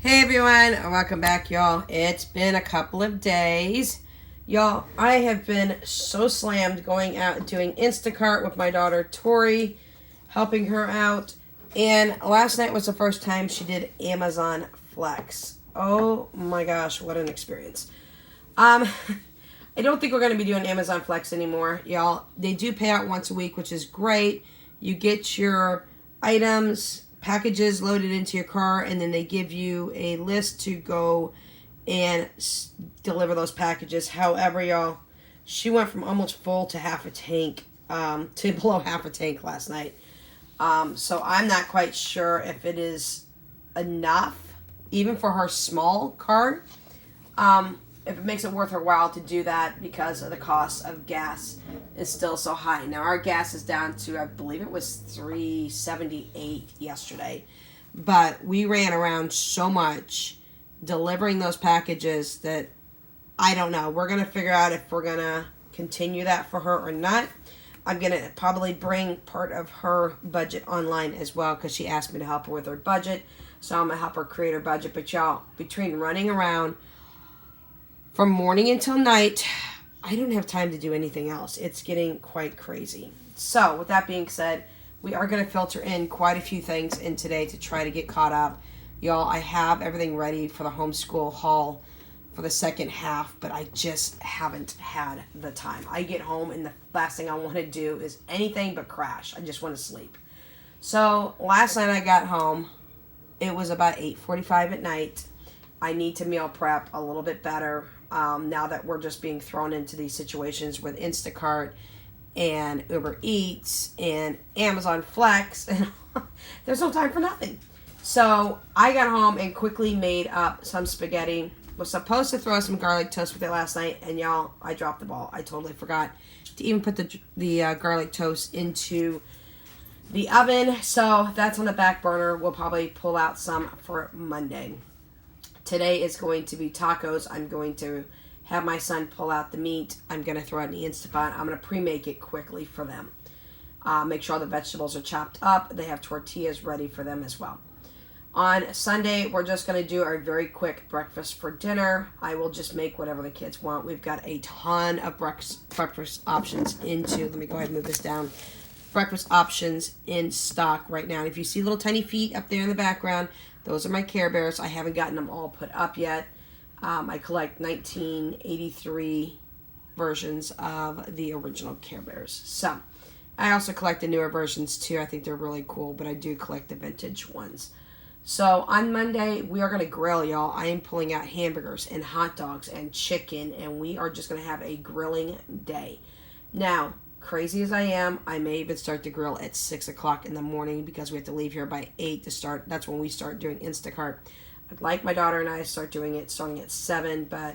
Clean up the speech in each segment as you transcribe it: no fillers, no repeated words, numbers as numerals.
Hey everyone, welcome back y'all. It's been a couple of days. Y'all, I have been so slammed going out and doing Instacart with my daughter Tori, helping her out. And last night was the first time she did Amazon Flex. Oh my gosh, what an experience. I don't think we're going to be doing Amazon Flex anymore, y'all. They do pay out once a week, which is great. You get your items, packages loaded into your car, and then they give you a list to go and deliver those packages. However, y'all, she went from almost full to half a tank, to below half a tank last night. So I'm not quite sure if it is enough, even for her small cart. If it makes it worth her while to do that because of the cost of gas is still so high. Now our gas is down to, I believe it was $3.78 yesterday. But we ran around so much delivering those packages that I don't know. We're going to figure out if we're going to continue that for her or not. I'm going to probably bring part of her budget online as well because she asked me to help her with her budget. So I'm going to help her create her budget. But y'all, between running around from morning until night, I don't have time to do anything else. It's getting quite crazy. So, with that being said, we are going to filter in quite a few things in today to try to get caught up. Y'all, I have everything ready for the homeschool haul for the second half, but I just haven't had the time. I get home and the last thing I want to do is anything but crash. I just want to sleep. So, last night I got home. It was about 8:45 at night. I need to meal prep a little bit better now that we're just being thrown into these situations with Instacart and Uber Eats and Amazon Flex, and there's no time for nothing. So I got home and quickly made up some spaghetti. Was supposed to throw some garlic toast with it last night, and y'all, I dropped the ball. I totally forgot to even put the garlic toast into the oven, so that's on the back burner. We'll probably pull out some for Monday. Today is going to be tacos. I'm going to have my son pull out the meat. I'm going to throw it in the Instapot. I'm going to pre-make it quickly for them. Make sure all the vegetables are chopped up. They have tortillas ready for them as well. On Sunday, we're just going to do our very quick breakfast for dinner. I will just make whatever the kids want. We've got a ton of breakfast options let me go ahead and move this down. Breakfast options in stock right now. And if you see little tiny feet up there in the background, those are my Care Bears. I haven't gotten them all put up yet. I collect 1983 versions of the original Care Bears. So, I also collect the newer versions too. I think they're really cool, but I do collect the vintage ones. So, on Monday, we are going to grill, y'all. I am pulling out hamburgers and hot dogs and chicken, and we are just going to have a grilling day. Now, crazy as I am, I may even start to grill at 6 o'clock in the morning because we have to leave here by 8 to start. That's when we start doing Instacart. I'd like my daughter and I to start doing it starting at 7, but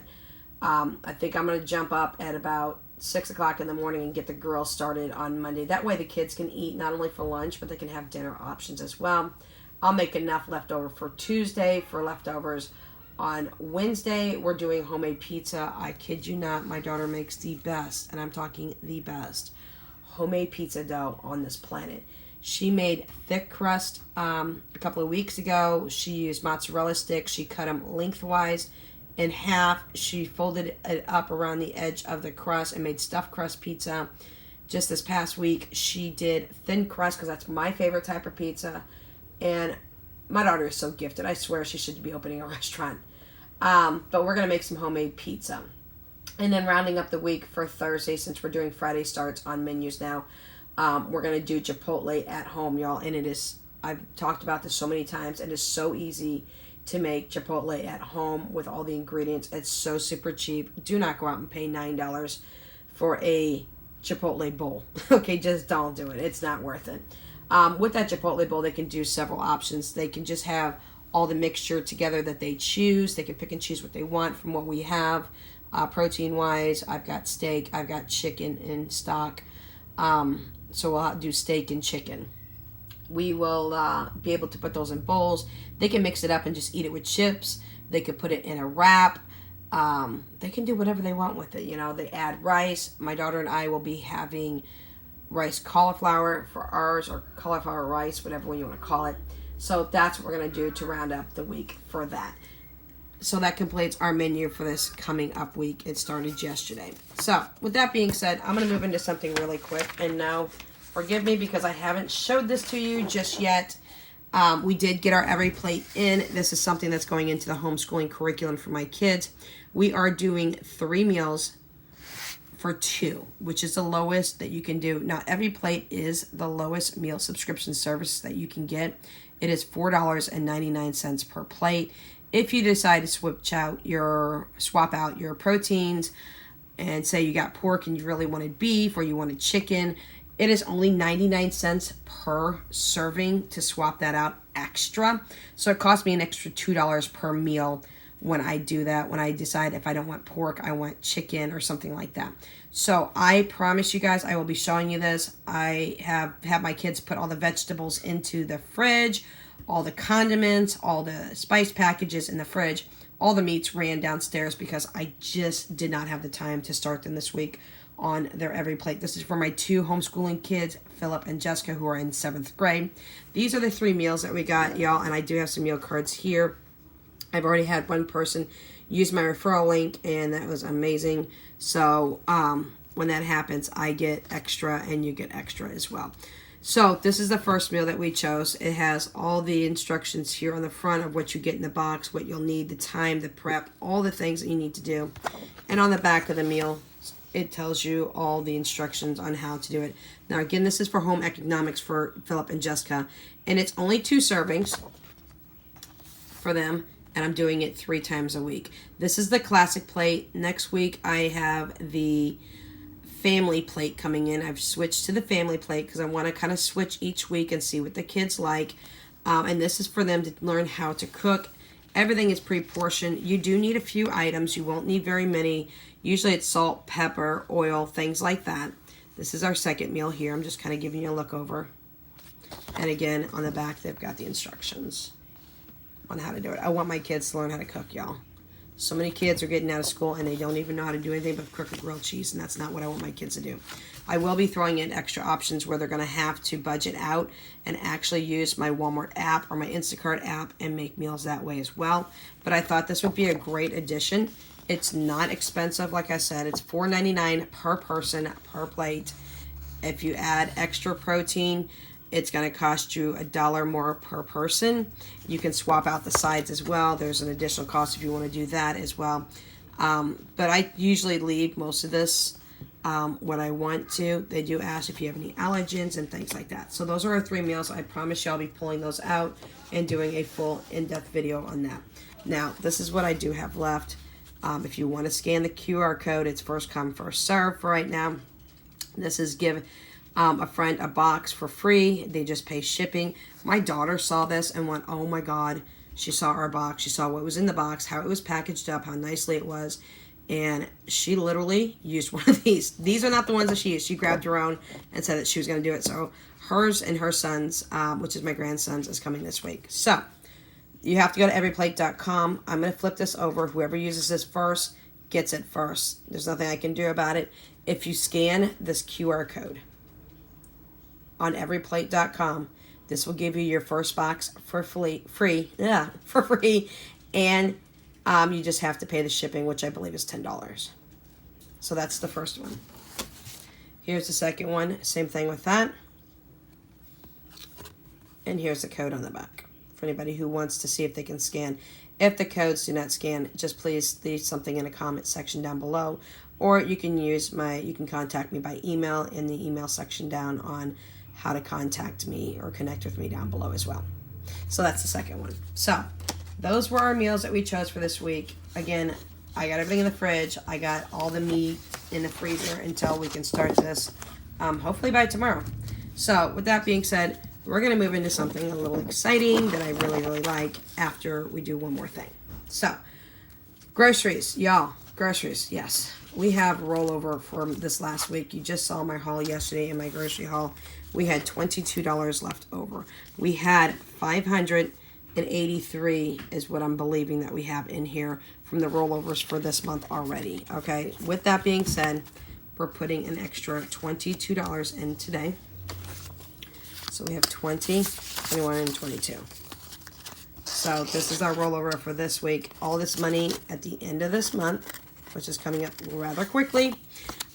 I think I'm going to jump up at about 6 o'clock in the morning and get the grill started on Monday. That way the kids can eat not only for lunch, but they can have dinner options as well. I'll make enough leftover for Tuesday for leftovers. On Wednesday, we're doing homemade pizza. I kid you not, my daughter makes the best, and I'm talking the best, homemade pizza dough on this planet. She made thick crust a couple of weeks ago. She used mozzarella sticks. She cut them lengthwise in half. She folded it up around the edge of the crust and made stuffed crust pizza. Just this past week, she did thin crust because that's my favorite type of pizza. And my daughter is so gifted. I swear she should be opening a restaurant. But we're going to make some homemade pizza. And then rounding up the week for Thursday, since we're doing Friday starts on menus now, we're going to do Chipotle at home, y'all. And it is, I've talked about this so many times. It is so easy to make Chipotle at home with all the ingredients. It's so super cheap. Do not go out and pay $9 for a Chipotle bowl. Okay, just don't do it. It's not worth it. With that Chipotle bowl, they can do several options. They can just have all the mixture together that they choose. They can pick and choose what they want from what we have. Protein-wise, I've got steak, I've got chicken in stock. So we'll do steak and chicken. We will be able to put those in bowls. They can mix it up and just eat it with chips. They could put it in a wrap. They can do whatever they want with it. You know, they add rice. My daughter and I will be having rice cauliflower for ours, or cauliflower rice, whatever one you want to call it. So that's what we're going to do to round up the week for that. So that completes our menu for this coming up week. It started yesterday. So with that being said, I'm going to move into something really quick. And now, forgive me because I haven't showed this to you just yet. We did get our Every Plate in. This is something that's going into the homeschooling curriculum for my kids. We are doing 3 meals for 2, which is the lowest that you can do. Now, Every Plate is the lowest meal subscription service that you can get. It is $4.99 per plate. If you decide to swap out your proteins and say you got pork and you really wanted beef or you wanted chicken, it is only 99 cents per serving to swap that out extra. So it costs me an extra $2 per meal when I do that, when I decide if I don't want pork, I want chicken or something like that. So I promise you guys I will be showing you this. I have had my kids put all the vegetables into the fridge, all the condiments, all the spice packages in the fridge. All the meats ran downstairs because I just did not have the time to start them this week on their Every Plate. This is for my 2 homeschooling kids, Philip and Jessica, who are in 7th grade. These are the 3 meals that we got, y'all, and I do have some meal cards here. I've already had one person use my referral link, and that was amazing. So when that happens, I get extra, and you get extra as well. So this is the first meal that we chose. It has all the instructions here on the front of what you get in the box, what you'll need, the time, the prep, all the things that you need to do. And on the back of the meal, it tells you all the instructions on how to do it. Now, again, this is for home economics for Philip and Jessica, and it's only 2 servings for them, and I'm doing it 3 times a week. This is the classic plate. Next week, I have the family plate coming in. I've switched to the family plate because I want to kind of switch each week and see what the kids like. And this is for them to learn how to cook. Everything is pre-portioned. You do need a few items. You won't need very many. Usually it's salt, pepper, oil, things like that. This is our second meal here. I'm just kind of giving you a look over. And again, on the back, they've got the instructions on how to do it. I want my kids to learn how to cook, y'all. So many kids are getting out of school and they don't even know how to do anything but cook a grilled cheese, and that's not what I want my kids to do. I will be throwing in extra options where they're going to have to budget out and actually use my Walmart app or my Instacart app and make meals that way as well. But I thought this would be a great addition. It's not expensive. Like I said, it's $4.99 per person per plate. If you add extra protein, it's going to cost you $1 more per person. You can swap out the sides as well. There's an additional cost if you want to do that as well. But I usually leave most of this when I want to. They do ask if you have any allergens and things like that. So those are our 3 meals. I promise you I'll be pulling those out and doing a full in-depth video on that. Now, this is what I do have left. If you want to scan the QR code, it's first come, first serve for right now. This is give a friend a box for free. They just pay shipping. My daughter saw this and went, oh my God. She saw our box. She saw what was in the box, how it was packaged up, how nicely it was. And she literally used one of these. These are not the ones that she used. She grabbed her own and said that she was going to do it. So hers and her son's, which is my grandson's, is coming this week. So you have to go to everyplate.com. I'm going to flip this over. Whoever uses this first gets it first. There's nothing I can do about it. If you scan this QR code on everyplate.com, this will give you your first box for free, and you just have to pay the shipping, which I believe is $10. So that's the first one. Here's the second one, same thing with that. And here's the code on the back for anybody who wants to see if they can scan. If the codes do not scan, just please leave something in a comment section down below, or you can contact me by email in the email section down on how to contact me or connect with me down below as well. So that's the second one. So those were our meals that we chose for this week. Again, I got everything in the fridge. I got all the meat in the freezer until we can start this, hopefully by tomorrow. So with that being said, we're going to move into something a little exciting that I really, really like after we do one more thing. So groceries, y'all. Groceries, yes. We have rollover from this last week. You just saw my haul yesterday in my grocery haul. We had $22 left over. We had $583 is what I'm believing that we have in here from the rollovers for this month already. Okay, with that being said, we're putting an extra $22 in today. So we have 20, 21, and 22. So this is our rollover for this week. All this money at the end of this month, which is coming up rather quickly,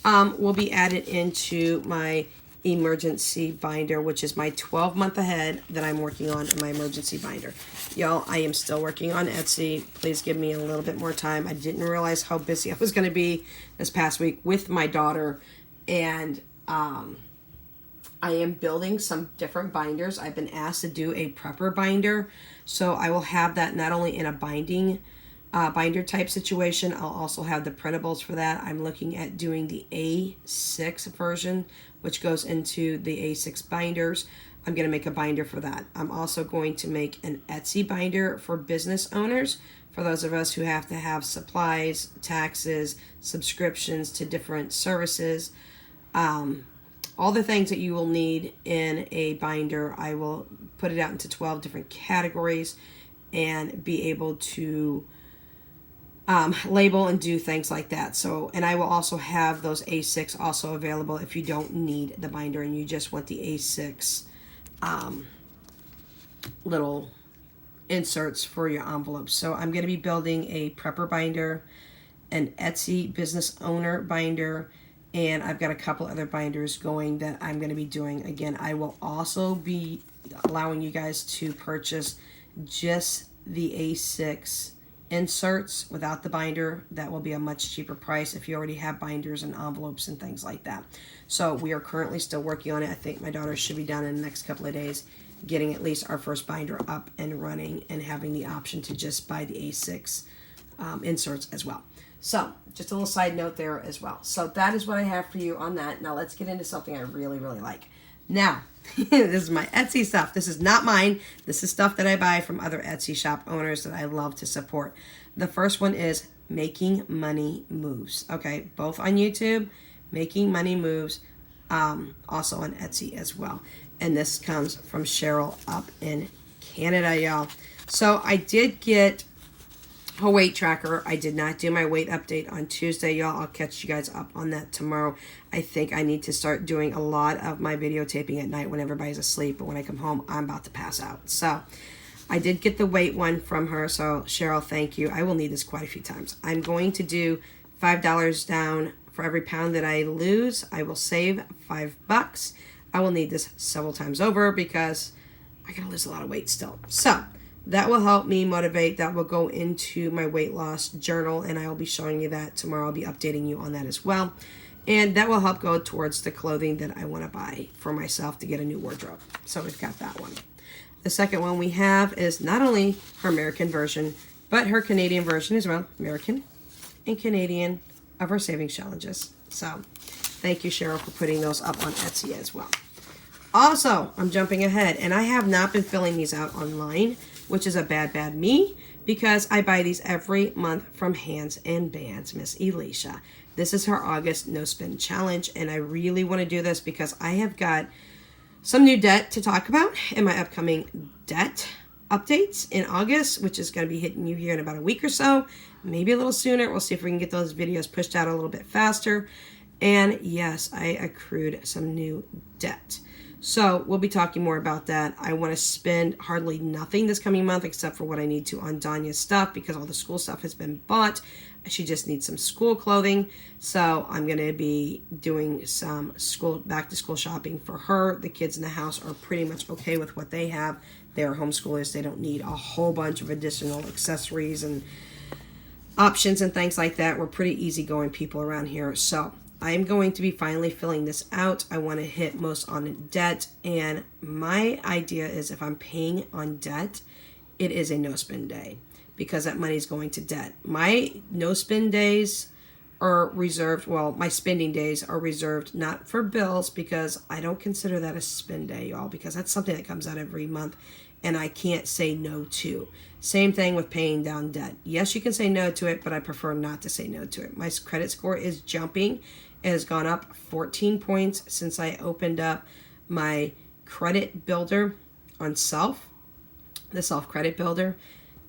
will be added into my emergency binder, which is my 12-month ahead that I'm working on in my emergency binder. Y'all, I am still working on Etsy. Please give me a little bit more time. I didn't realize how busy I was going to be this past week with my daughter, and I am building some different binders. I've been asked to do a prepper binder, so I will have that not only in a binder type situation. I'll also have the printables for that. I'm looking at doing the A6 version, which goes into the A6 binders. I'm going to make a binder for that. I'm also going to make an Etsy binder for business owners, for those of us who have to have supplies, taxes, subscriptions to different services, all the things that you will need in a binder. I will put it out into 12 different categories and be able to label and do things like that. So, and I will also have those A6 also available if you don't need the binder and you just want the A6 little inserts for your envelopes. So I'm going to be building a prepper binder, an Etsy business owner binder, and I've got a couple other binders going that I'm going to be doing. Again, I will also be allowing you guys to purchase just the A6 inserts without the binder. That will be a much cheaper price if you already have binders and envelopes and things like that. So we are currently still working on it. I think my daughter should be done in the next couple of days, getting at least our first binder up and running and having the option to just buy the A6 inserts as well. So just a little side note there as well. So that is what I have for you on that. Now let's get into something I really, really like. Now, this is my Etsy stuff. This is not mine. This is stuff that I buy from other Etsy shop owners that I love to support. The first one is Making Money Moves. Okay, both on YouTube, Making Money Moves, also on Etsy as well. And this comes from Cheryl up in Canada, y'all. So I did get a weight tracker. I did not do my weight update on Tuesday, y'all. I'll catch you guys up on that tomorrow. I think I need to start doing a lot of my videotaping at night when everybody's asleep, but when I come home, I'm about to pass out. So I did get the weight one from her. So Cheryl, thank you. I will need this quite a few times. I'm going to do $5 down for every pound that I lose. I will save $5. I will need this several times over because I gotta lose a lot of weight still. So that will help me motivate. That will go into my weight loss journal, and I will be showing you that tomorrow. I'll be updating you on that as well. And that will help go towards the clothing that I want to buy for myself to get a new wardrobe. So we've got that one. The second one we have is not only her American version, but her Canadian version as well. American and Canadian of her savings challenges. So thank you, Cheryl, for putting those up on Etsy as well. Also, I'm jumping ahead, and I have not been filling these out online, which is a bad me, because I buy these every month from Hands and Bands, Miss Elisha. This is her August no spend challenge, and I really want to do this because I have got some new debt to talk about in my upcoming debt updates in August, which is going to be hitting you here in about a week or so, maybe a little sooner. We'll see if we can get those videos pushed out a little bit faster. And yes, I accrued some new debt. So we'll be talking more about that. I want to spend hardly nothing this coming month except for what I need to on Danya's stuff because all the school stuff has been bought. She just needs some school clothing. So I'm going to be doing some back to school shopping for her. The kids in the house are pretty much okay with what they have. They're homeschoolers. They don't need a whole bunch of additional accessories and options and things like that. We're pretty easygoing people around here. So I'm going to be finally filling this out. I want to hit most on debt, and my idea is if I'm paying on debt, it is a no-spend day because that money is going to debt. My no-spend days are reserved, well, my spending days are reserved not for bills because I don't consider that a spend day, y'all, because that's something that comes out every month and I can't say no to. Same thing with paying down debt. Yes, you can say no to it, but I prefer not to say no to it. My credit score is jumping. It has gone up 14 points since I opened up my credit builder on the self credit builder.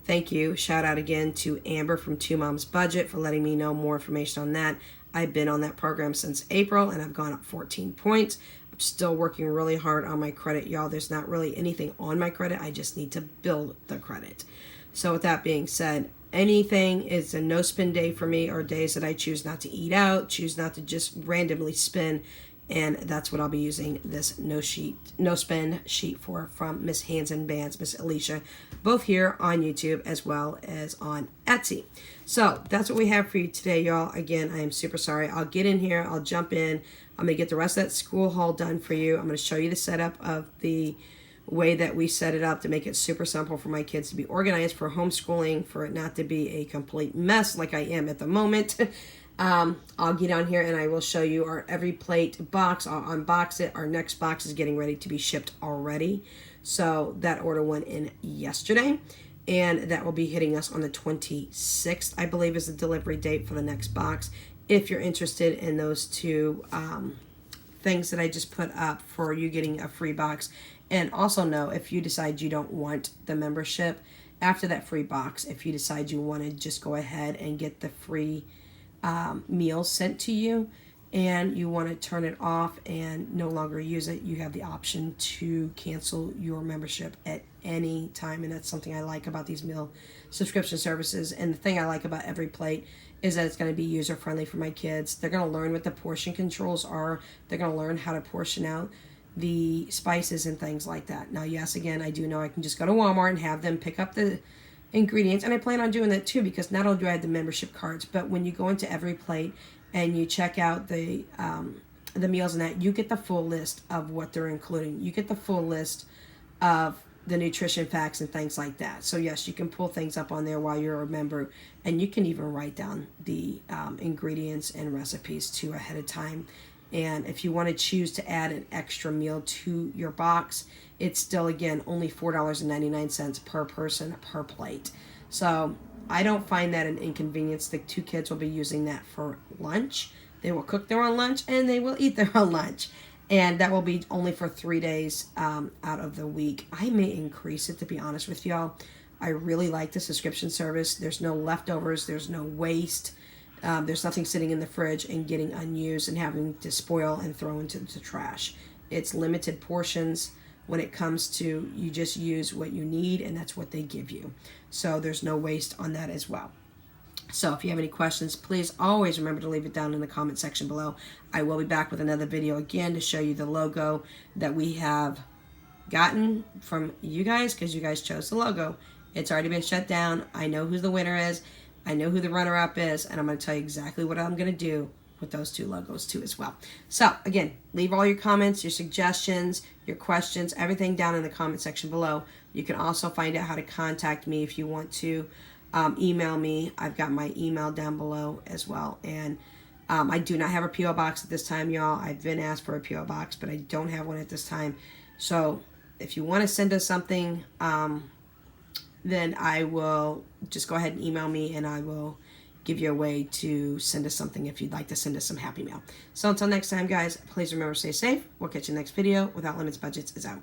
Thank you. Shout out again to Amber from Two Moms Budget for letting me know more information on that. I've been on that program since April and I've gone up 14 points. still working really hard on my credit, y'all. There's not really anything on my credit. I just need to build the credit. So with that being said, anything is a no spend day for me, or days that I choose not to eat out, choose not to just randomly spend. And that's what I'll be using this no spend sheet for, from Miss Hands and Bands, Miss Alicia, both here on YouTube as well as on Etsy. So that's what we have for you today, y'all. Again, I am super sorry. I'll get in here. I'll jump in. I'm going to get the rest of that school haul done for you. I'm going to show you the setup of the way that we set it up to make it super simple for my kids to be organized for homeschooling, for it not to be a complete mess like I am at the moment. I'll get on here and I will show you our every plate box. I'll unbox it. Our next box is getting ready to be shipped already. So that order went in yesterday, and that will be hitting us on the 26th, I believe, is the delivery date for the next box. If you're interested in those two things that I just put up for you getting a free box. And also know, if you decide you don't want the membership after that free box, if you decide you want to just go ahead and get the free meals sent to you, and you want to turn it off and no longer use it, you have the option to cancel your membership at any time. And that's something I like about these meal subscription services. And the thing I like about Every Plate is that it's going to be user friendly for my kids. They're going to learn what the portion controls are. They're going to learn how to portion out the spices and things like that. Now, yes, again, I do know I can just go to Walmart and have them pick up the ingredients, and I plan on doing that too, because not only do I have the membership cards, but when you go into Every Plate and you check out the meals and that, you get the full list of what they're including. You get the full list of the nutrition facts and things like that. So yes, you can pull things up on there while you're a member, and you can even write down the ingredients and recipes too ahead of time. And if you want to choose to add an extra meal to your box, it's still, again, only $4.99 per person per plate. So I don't find that an inconvenience. The two kids will be using that for lunch. They will cook their own lunch and they will eat their own lunch. And that will be only for 3 days out of the week. I may increase it, to be honest with y'all. I really like the subscription service. There's no leftovers. There's no waste. There's nothing sitting in the fridge and getting unused and having to spoil and throw into the trash. It's limited portions when it comes to, you just use what you need, and that's what they give you. So there's no waste on that as well. So if you have any questions, please always remember to leave it down in the comment section below. I will be back with another video again to show you the logo that we have gotten from you guys, because you guys chose the logo. It's already been shut down. I know who the winner is. I know who the runner-up is, and I'm going to tell you exactly what I'm going to do with those two logos too as well. So again, leave all your comments, your suggestions, your questions, everything down in the comment section below. You can also find out how to contact me if you want to email me. I've got my email down below as well. And I do not have a P.O. box at this time, y'all. I've been asked for a P.O. box, but I don't have one at this time. So if you want to send us something, then I will just go ahead and email me, and I will give you a way to send us something if you'd like to send us some Happy Mail. So until next time, guys, please remember to stay safe. We'll catch you next video. Without Limits Budgets is out.